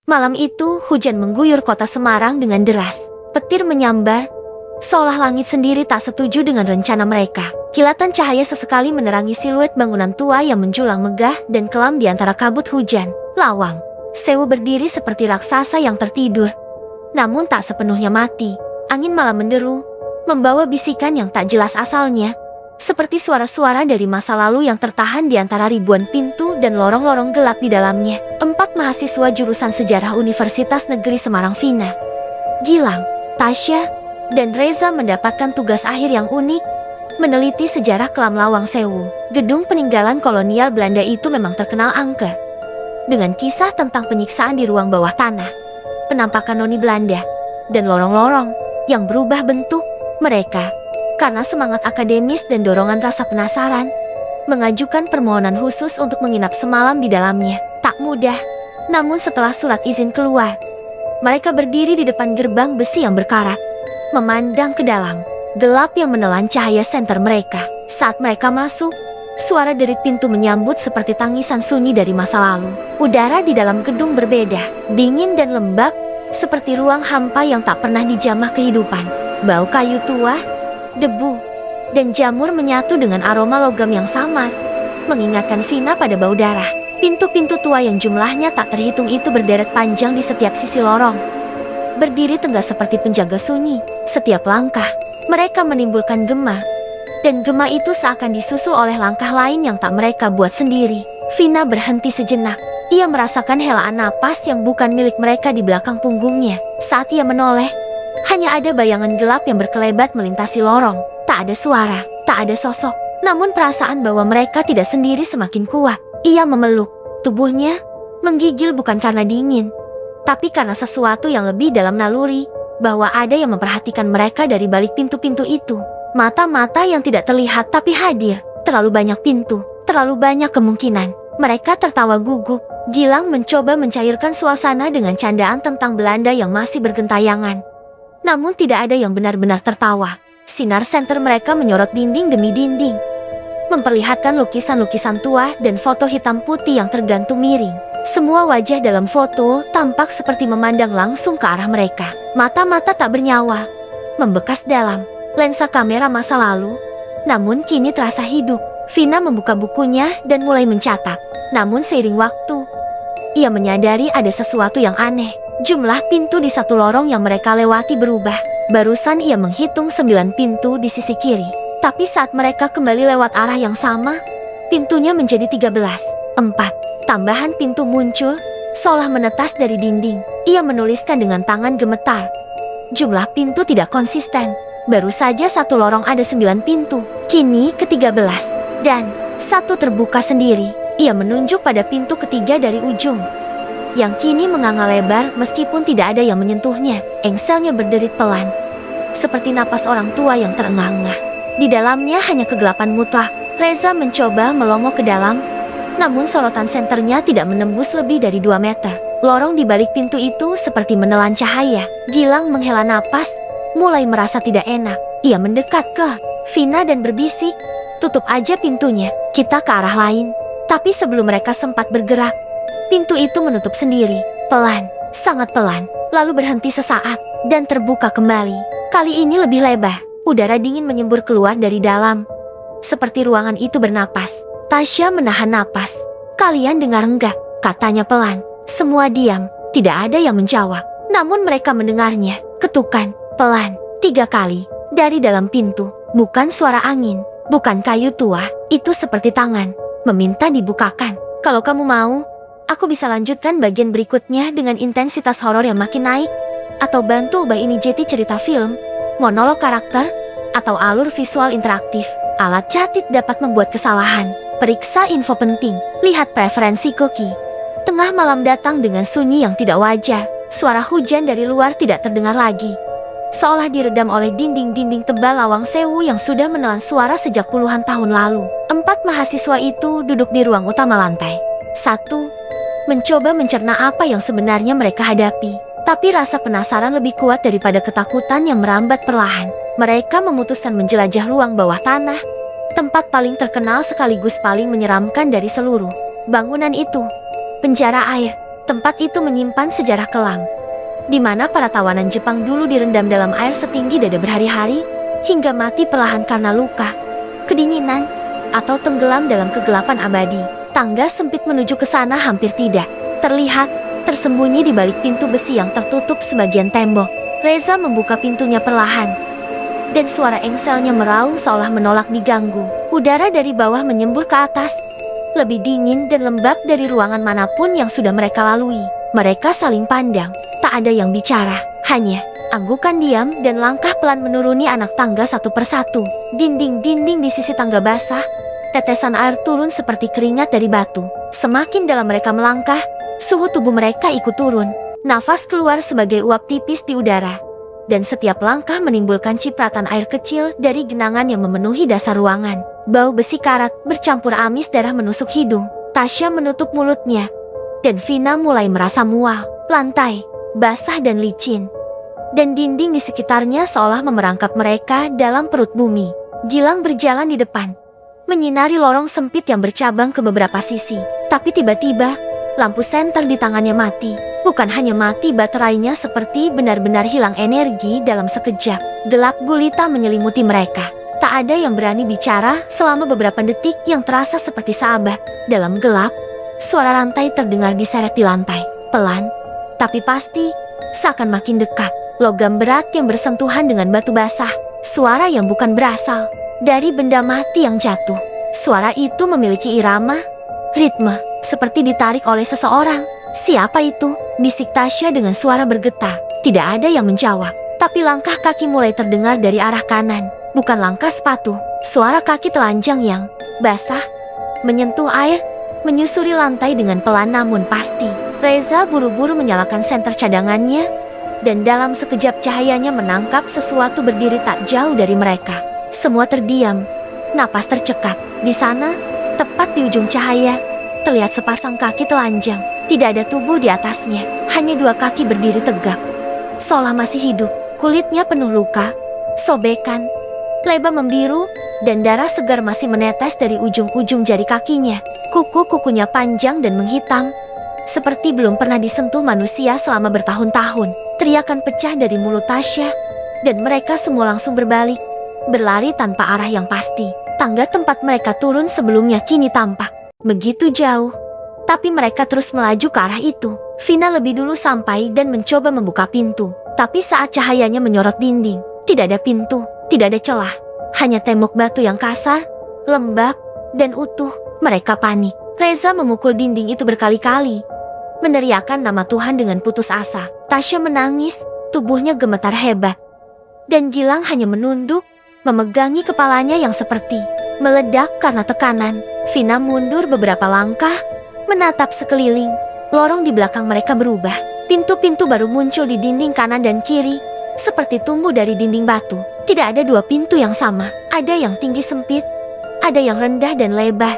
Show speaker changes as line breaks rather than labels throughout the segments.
Malam itu, hujan mengguyur kota Semarang dengan deras. Petir menyambar, seolah langit sendiri tak setuju dengan rencana mereka. Kilatan cahaya sesekali menerangi siluet bangunan tua yang menjulang megah dan kelam di antara kabut hujan. Lawang Sewu berdiri seperti raksasa yang tertidur, namun tak sepenuhnya mati. Angin malam menderu, membawa bisikan yang tak jelas asalnya, seperti suara-suara dari masa lalu yang tertahan di antara ribuan pintu dan lorong-lorong gelap di dalamnya. 4 mahasiswa jurusan sejarah Universitas Negeri Semarang, Vina, Gilang, Tasya, dan Reza mendapatkan tugas akhir yang unik, meneliti sejarah kelam Lawang Sewu. Gedung peninggalan kolonial Belanda itu memang terkenal angker, dengan kisah tentang penyiksaan di ruang bawah tanah, penampakan noni Belanda, dan lorong-lorong yang berubah bentuk. Mereka, karena semangat akademis dan dorongan rasa penasaran, mengajukan permohonan khusus untuk menginap semalam di dalamnya. Tak mudah, namun setelah surat izin keluar, mereka berdiri di depan gerbang besi yang berkarat, memandang ke dalam. Gelap yang menelan cahaya senter mereka. Saat mereka masuk, suara derit pintu menyambut seperti tangisan sunyi dari masa lalu. Udara di dalam gedung berbeda, dingin dan lembab, seperti ruang hampa yang tak pernah dijamah kehidupan. Bau kayu tua, debu, dan jamur menyatu dengan aroma logam yang samar, mengingatkan Vina pada bau darah. Pintu-pintu tua yang jumlahnya tak terhitung itu berderet panjang di setiap sisi lorong, berdiri tegak seperti penjaga sunyi. Setiap langkah mereka menimbulkan gema, dan gema itu seakan disusul oleh langkah lain yang tak mereka buat sendiri. Vina berhenti sejenak. Ia merasakan helaan napas yang bukan milik mereka di belakang punggungnya. Saat ia menoleh, hanya ada bayangan gelap yang berkelebat melintasi lorong. Tak ada suara, tak ada sosok, namun perasaan bahwa mereka tidak sendiri semakin kuat. Ia memeluk tubuhnya, menggigil bukan karena dingin, tapi karena sesuatu yang lebih dalam naluri, bahwa ada yang memperhatikan mereka dari balik pintu-pintu itu. Mata-mata yang tidak terlihat tapi hadir. Terlalu banyak pintu, terlalu banyak kemungkinan. Mereka tertawa gugup. Gilang mencoba mencairkan suasana dengan candaan tentang Belanda yang masih bergentayangan, namun tidak ada yang benar-benar tertawa. Sinar senter mereka menyorot dinding demi dinding, memperlihatkan lukisan-lukisan tua dan foto hitam putih yang tergantung miring. Semua wajah dalam foto tampak seperti memandang langsung ke arah mereka. Mata-mata tak bernyawa, membekas dalam lensa kamera masa lalu, namun kini terasa hidup. Vina membuka bukunya dan mulai mencatat. Namun seiring waktu, ia menyadari ada sesuatu yang aneh. Jumlah pintu di satu lorong yang mereka lewati berubah. Barusan ia menghitung 9 pintu di sisi kiri, tapi saat mereka kembali lewat arah yang sama, pintunya menjadi 13. 4 tambahan pintu muncul, seolah menetas dari dinding. Ia menuliskan dengan tangan gemetar. Jumlah pintu tidak konsisten. Baru saja satu lorong ada 9 pintu, kini ke-13, dan satu terbuka sendiri. Ia menunjuk pada pintu ketiga dari ujung, yang kini menganga lebar meskipun tidak ada yang menyentuhnya. Engselnya berderit pelan, seperti napas orang tua yang terengah-engah. Di dalamnya hanya kegelapan mutlak. Reza mencoba melongo ke dalam, namun sorotan senternya tidak menembus lebih dari 2 meter. Lorong di balik pintu itu seperti menelan cahaya. Gilang menghela napas, mulai merasa tidak enak. Ia mendekat ke Vina dan berbisik, "Tutup aja pintunya, kita ke arah lain." Tapi sebelum mereka sempat bergerak, pintu itu menutup sendiri, pelan, sangat pelan, lalu berhenti sesaat, dan terbuka kembali. Kali ini lebih lebar. Udara dingin menyembur keluar dari dalam, seperti ruangan itu bernapas. Tasya menahan napas. "Kalian dengar enggak?" katanya pelan. Semua diam, tidak ada yang menjawab. Namun mereka mendengarnya. Ketukan, pelan, 3 kali, dari dalam pintu. Bukan suara angin, bukan kayu tua. Itu seperti tangan, meminta dibukakan. "Kalau kamu mau, aku bisa lanjutkan bagian berikutnya dengan intensitas horor yang makin naik, atau bantu ubah ini jadi cerita film, monolog karakter, atau alur visual interaktif. Alat catit dapat membuat kesalahan. Periksa info penting, lihat preferensi cookie." Tengah malam datang dengan sunyi yang tidak wajar. Suara hujan dari luar tidak terdengar lagi, seolah diredam oleh dinding-dinding tebal Lawang Sewu yang sudah menelan suara sejak puluhan tahun lalu. 4 mahasiswa itu duduk di ruang utama lantai 1, mencoba mencerna apa yang sebenarnya mereka hadapi. Tapi rasa penasaran lebih kuat daripada ketakutan yang merambat perlahan. Mereka memutuskan menjelajah ruang bawah tanah, tempat paling terkenal sekaligus paling menyeramkan dari seluruh bangunan itu. Penjara air. Tempat itu menyimpan sejarah kelam, di mana para tawanan Jepang dulu direndam dalam air setinggi dada berhari-hari, hingga mati perlahan karena luka, kedinginan, atau tenggelam dalam kegelapan abadi. Tangga sempit menuju ke sana hampir tidak terlihat, tersembunyi di balik pintu besi yang tertutup sebagian tembok. Reza membuka pintunya perlahan, dan suara engselnya meraung seolah menolak diganggu. Udara dari bawah menyembur ke atas, lebih dingin dan lembab dari ruangan manapun yang sudah mereka lalui. Mereka saling pandang, tak ada yang bicara, hanya anggukan diam dan langkah pelan menuruni anak tangga satu persatu. Dinding-dinding di sisi tangga basah, tetesan air turun seperti keringat dari batu. Semakin dalam mereka melangkah, suhu tubuh mereka ikut turun. Nafas keluar sebagai uap tipis di udara, dan setiap langkah menimbulkan cipratan air kecil dari genangan yang memenuhi dasar ruangan. Bau besi karat bercampur amis darah menusuk hidung. Tasya menutup mulutnya, dan Vina mulai merasa mual. Lantai basah dan licin, dan dinding di sekitarnya seolah memerangkap mereka dalam perut bumi. Gilang berjalan di depan, menyinari lorong sempit yang bercabang ke beberapa sisi. Tapi tiba-tiba, lampu senter di tangannya mati. Bukan hanya mati, baterainya seperti benar-benar hilang energi dalam sekejap. Gelap gulita menyelimuti mereka. Tak ada yang berani bicara selama beberapa detik yang terasa seperti sahabat. Dalam gelap, suara rantai terdengar diseret di lantai. Pelan, tapi pasti, seakan makin dekat. Logam berat yang bersentuhan dengan batu basah. Suara yang bukan berasal dari benda mati yang jatuh. Suara itu memiliki irama, ritme, seperti ditarik oleh seseorang. Siapa itu? Bisik Tasya dengan suara bergetar. Tidak ada yang menjawab. Tapi langkah kaki mulai terdengar dari arah kanan. Bukan langkah sepatu. Suara kaki telanjang yang basah menyentuh air, menyusuri lantai dengan pelan namun pasti. Reza buru-buru menyalakan senter cadangannya, dan dalam sekejap cahayanya menangkap sesuatu berdiri tak jauh dari mereka. Semua terdiam, napas tercekat. Di sana, tepat di ujung cahaya, terlihat sepasang kaki telanjang. Tidak ada tubuh di atasnya, hanya dua kaki berdiri tegak, seolah masih hidup. Kulitnya penuh luka, sobekan, lebam membiru, dan darah segar masih menetes dari ujung-ujung jari kakinya. Kuku-kukunya panjang dan menghitam, seperti belum pernah disentuh manusia selama bertahun-tahun. Teriakan pecah dari mulut Tasya, dan mereka semua langsung berbalik, berlari tanpa arah yang pasti. Tangga tempat mereka turun sebelumnya kini tampak begitu jauh, tapi mereka terus melaju ke arah itu. Vina lebih dulu sampai dan mencoba membuka pintu. Tapi saat cahayanya menyorot dinding, tidak ada pintu, tidak ada celah. Hanya tembok batu yang kasar, lembab, dan utuh. Mereka panik. Reza memukul dinding itu berkali-kali, meneriakkan nama Tuhan dengan putus asa. Tasya menangis, tubuhnya gemetar hebat. Dan Gilang hanya menunduk, memegangi kepalanya yang seperti meledak karena tekanan. Vina mundur beberapa langkah, menatap sekeliling. Lorong di belakang mereka berubah. Pintu-pintu baru muncul di dinding kanan dan kiri, seperti tumbuh dari dinding batu. Tidak ada dua pintu yang sama. Ada yang tinggi sempit, ada yang rendah dan lebar.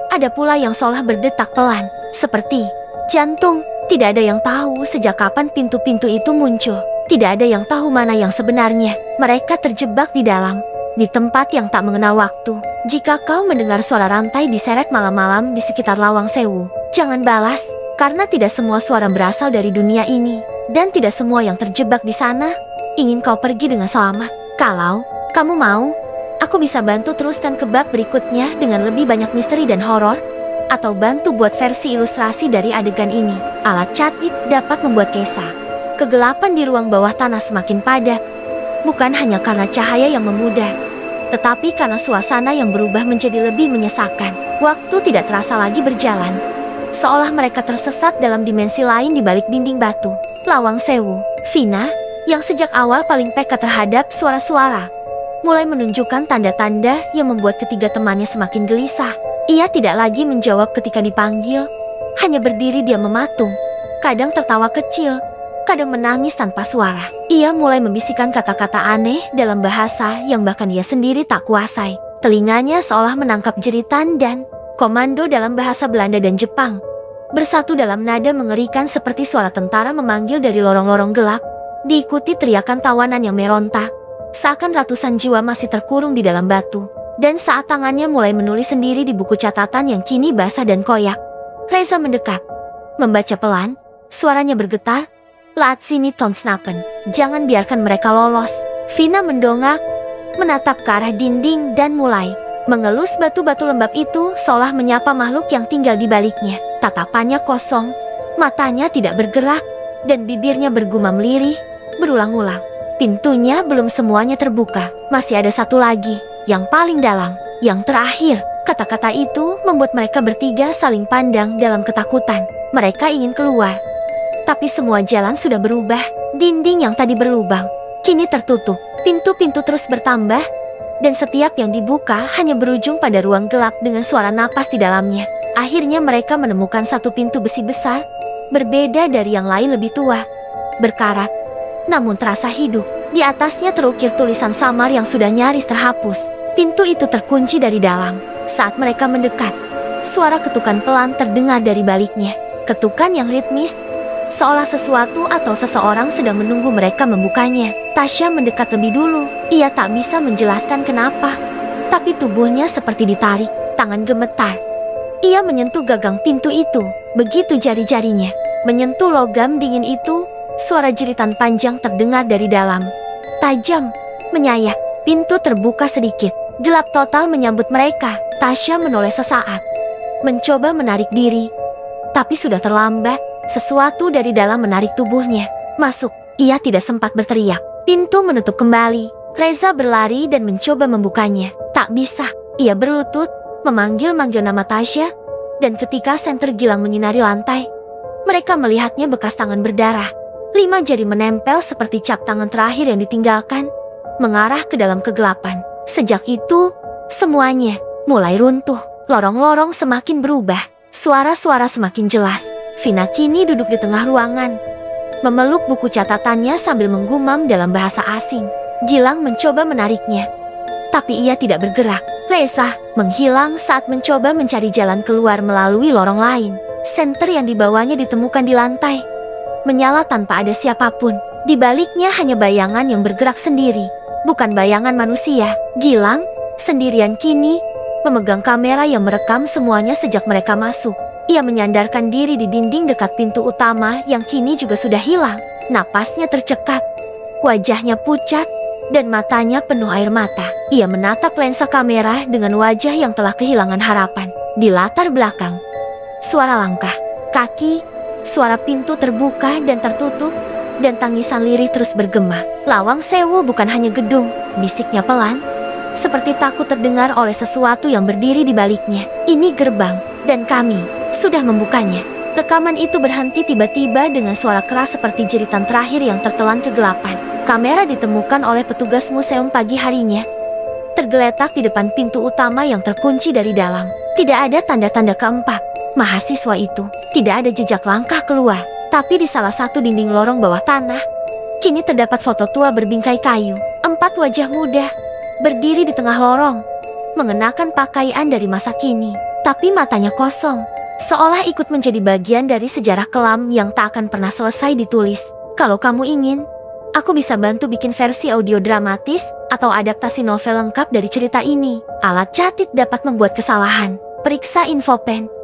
Ada pula yang seolah berdetak pelan, seperti jantung. Tidak ada yang tahu sejak kapan pintu-pintu itu muncul. Tidak ada yang tahu mana yang sebenarnya. Mereka terjebak di dalam, di tempat yang tak mengenal waktu. Jika kau mendengar suara rantai diseret malam-malam di sekitar Lawang Sewu, jangan balas, karena tidak semua suara berasal dari dunia ini, dan tidak semua yang terjebak di sana ingin kau pergi dengan selamat. Kalau kamu mau, aku bisa bantu teruskan ke bab berikutnya dengan lebih banyak misteri dan horor, atau bantu buat versi ilustrasi dari adegan ini. Alat catit dapat membuat Kesa. Kegelapan di ruang bawah tanah semakin padat, bukan hanya karena cahaya yang memudar, tetapi karena suasana yang berubah menjadi lebih menyesakan. Waktu tidak terasa lagi berjalan, seolah mereka tersesat dalam dimensi lain di balik dinding batu. Lawang Sewu. Vina, yang sejak awal paling peka terhadap suara-suara, mulai menunjukkan tanda-tanda yang membuat ketiga temannya semakin gelisah. Ia tidak lagi menjawab ketika dipanggil, hanya berdiri diam mematung, kadang tertawa kecil, kadang menangis tanpa suara. Ia mulai membisikkan kata-kata aneh dalam bahasa yang bahkan ia sendiri tak kuasai. Telinganya seolah menangkap jeritan dan komando dalam bahasa Belanda dan Jepang, bersatu dalam nada mengerikan seperti suara tentara memanggil dari lorong-lorong gelap, diikuti teriakan tawanan yang meronta, seakan ratusan jiwa masih terkurung di dalam batu. Dan saat tangannya mulai menulis sendiri di buku catatan yang kini basah dan koyak, Reza mendekat, Membaca pelan, suaranya bergetar. Laat sini Tonsnapen, jangan biarkan mereka lolos. Vina mendongak, menatap ke arah dinding dan mulai mengelus batu-batu lembab itu seolah menyapa makhluk yang tinggal di baliknya. Tatapannya kosong, matanya tidak bergerak, dan bibirnya bergumam lirih berulang-ulang. Pintunya belum semuanya terbuka, masih ada satu lagi, yang paling dalam, yang terakhir. Kata-kata itu membuat mereka bertiga saling pandang dalam ketakutan. Mereka ingin keluar, tapi semua jalan sudah berubah. Dinding yang tadi berlubang kini tertutup, pintu-pintu terus bertambah, dan setiap yang dibuka hanya berujung pada ruang gelap dengan suara napas di dalamnya. Akhirnya mereka menemukan satu pintu besi besar, berbeda dari yang lain, lebih tua, berkarat, namun terasa hidup. Di atasnya terukir tulisan samar yang sudah nyaris terhapus. Pintu itu terkunci dari dalam. Saat mereka mendekat, suara ketukan pelan terdengar dari baliknya. Ketukan yang ritmis, seolah sesuatu atau seseorang sedang menunggu mereka membukanya. Tasya mendekat lebih dulu. Ia tak bisa menjelaskan kenapa, tapi tubuhnya seperti ditarik. Tangan gemetar. Ia menyentuh gagang pintu itu. Begitu jari-jarinya menyentuh logam dingin itu, suara jeritan panjang terdengar dari dalam. Tajam, menyayat. Pintu terbuka sedikit. Gelap total menyambut mereka. Tasya menoleh sesaat, mencoba menarik diri, tapi sudah terlambat. Sesuatu dari dalam menarik tubuhnya. Masuk. Ia tidak sempat berteriak. Pintu menutup kembali. Reza berlari dan mencoba membukanya. Tak bisa. Ia berlutut, memanggil-manggil nama Tasya, dan ketika senter gilang menyinari lantai, mereka melihatnya bekas tangan berdarah. 5 jari menempel seperti cap tangan terakhir yang ditinggalkan, mengarah ke dalam kegelapan. Sejak itu, semuanya mulai runtuh. Lorong-lorong semakin berubah. Suara-suara semakin jelas. Vina kini duduk di tengah ruangan, memeluk buku catatannya sambil menggumam dalam bahasa asing. Gilang mencoba menariknya, tapi ia tidak bergerak. Reza menghilang saat mencoba mencari jalan keluar melalui lorong lain. Senter yang dibawanya ditemukan di lantai, menyala tanpa ada siapapun. Di baliknya hanya bayangan yang bergerak sendiri, bukan bayangan manusia. Gilang sendirian kini memegang kamera yang merekam semuanya sejak mereka masuk. Ia menyandarkan diri di dinding dekat pintu utama yang kini juga sudah hilang. Napasnya tercekat, wajahnya pucat, dan matanya penuh air mata. Ia menatap lensa kamera dengan wajah yang telah kehilangan harapan. Di latar belakang, suara langkah, kaki, suara pintu terbuka dan tertutup, dan tangisan lirih terus bergema. Lawang Sewu bukan hanya gedung, bisiknya pelan, seperti takut terdengar oleh sesuatu yang berdiri di baliknya. Ini gerbang, dan kami sudah membukanya. Rekaman itu berhenti tiba-tiba dengan suara keras seperti jeritan terakhir yang tertelan kegelapan. Kamera ditemukan oleh petugas museum pagi harinya, tergeletak di depan pintu utama yang terkunci dari dalam. Tidak ada tanda-tanda keempat mahasiswa itu. Tidak ada jejak langkah keluar. Tapi di salah satu dinding lorong bawah tanah, kini terdapat foto tua berbingkai kayu. 4 wajah muda berdiri di tengah lorong, mengenakan pakaian dari masa kini, tapi matanya kosong, seolah ikut menjadi bagian dari sejarah kelam yang tak akan pernah selesai ditulis. Kalau kamu ingin, aku bisa bantu bikin versi audio dramatis atau adaptasi novel lengkap dari cerita ini. Alat catit dapat membuat kesalahan. Periksa info pen.